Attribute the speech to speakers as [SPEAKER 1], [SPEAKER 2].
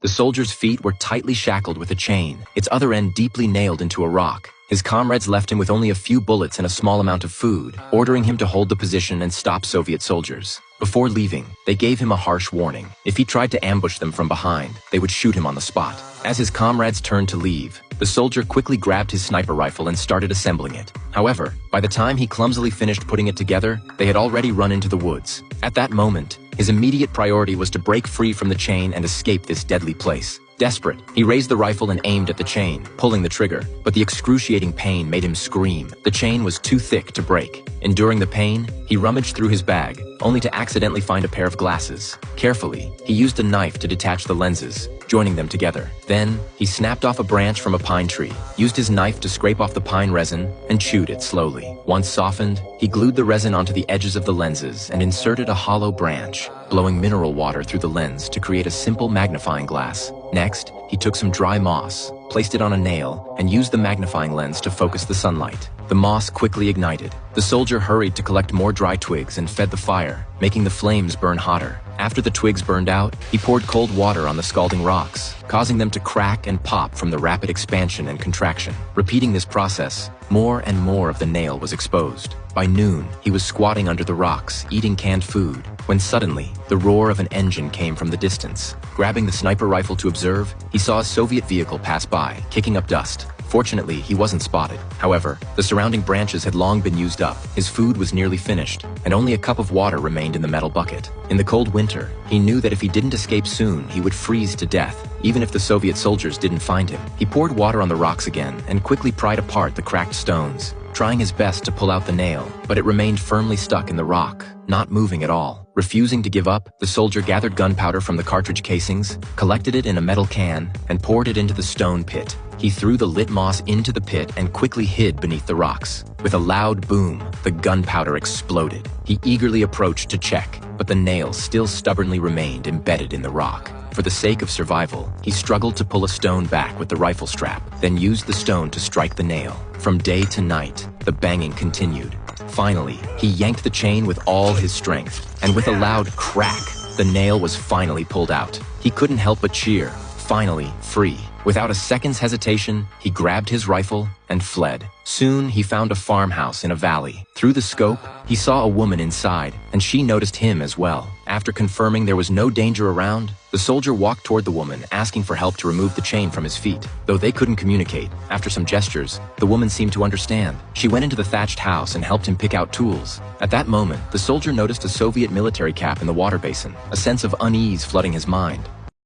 [SPEAKER 1] The soldier's feet were tightly shackled with a chain, its other end deeply nailed into a rock. His comrades left him with only a few bullets and a small amount of food, ordering him to hold the position and stop Soviet soldiers. Before leaving, they gave him a harsh warning. If he tried to ambush them from behind, they would shoot him on the spot. As his comrades turned to leave, the soldier quickly grabbed his sniper rifle and started assembling it. However, by the time he clumsily finished putting it together, they had already run into the woods. At that moment, his immediate priority was to break free from the chain and escape this deadly place. Desperate, he raised the rifle and aimed at the chain, pulling the trigger, but the excruciating pain made him scream. The chain was too thick to break. Enduring the pain, he rummaged through his bag, only to accidentally find a pair of glasses. Carefully, he used a knife to detach the lenses, joining them together. Then, he snapped off a branch from a pine tree, used his knife to scrape off the pine resin, and chewed it slowly. Once softened, he glued the resin onto the edges of the lenses and inserted a hollow branch, blowing mineral water through the lens to create a simple magnifying glass. Next, he took some dry moss, placed it on a nail, and used the magnifying lens to focus the sunlight. The moss quickly ignited. The soldier hurried to collect more dry twigs and fed the fire, making the flames burn hotter. After the twigs burned out, he poured cold water on the scalding rocks, causing them to crack and pop from the rapid expansion and contraction. Repeating this process, more and more of the nail was exposed. By noon, he was squatting under the rocks, eating canned food, when suddenly, the roar of an engine came from the distance. Grabbing the sniper rifle to observe, he saw a Soviet vehicle pass by, kicking up dust. Fortunately, he wasn't spotted. However, the surrounding branches had long been used up, his food was nearly finished, and only a cup of water remained in the metal bucket. In the cold winter, he knew that if he didn't escape soon, he would freeze to death, even if the Soviet soldiers didn't find him. He poured water on the rocks again and quickly pried apart the cracked stones, trying his best to pull out the nail, but it remained firmly stuck in the rock, not moving at all. Refusing to give up, the soldier gathered gunpowder from the cartridge casings, collected it in a metal can, and poured it into the stone pit. He threw the lit moss into the pit and quickly hid beneath the rocks. With a loud boom, the gunpowder exploded. He eagerly approached to check, but the nail still stubbornly remained embedded in the rock. For the sake of survival, he struggled to pull a stone back with the rifle strap, then used the stone to strike the nail. From day to night, the banging continued. Finally, he yanked the chain with all his strength, and with a loud crack, the nail was finally pulled out. He couldn't help but cheer, finally free. Without a second's hesitation, he grabbed his rifle and fled. Soon, he found a farmhouse in a valley. Through the scope, he saw a woman inside, and she noticed him as well. After confirming there was no danger around, the soldier walked toward the woman, asking for help to remove the chain from his feet. Though they couldn't communicate, after some gestures, the woman seemed to understand. She went into the thatched house and helped him pick out tools. At that moment, the soldier noticed a Soviet military cap in the water basin, a sense of unease flooding his mind.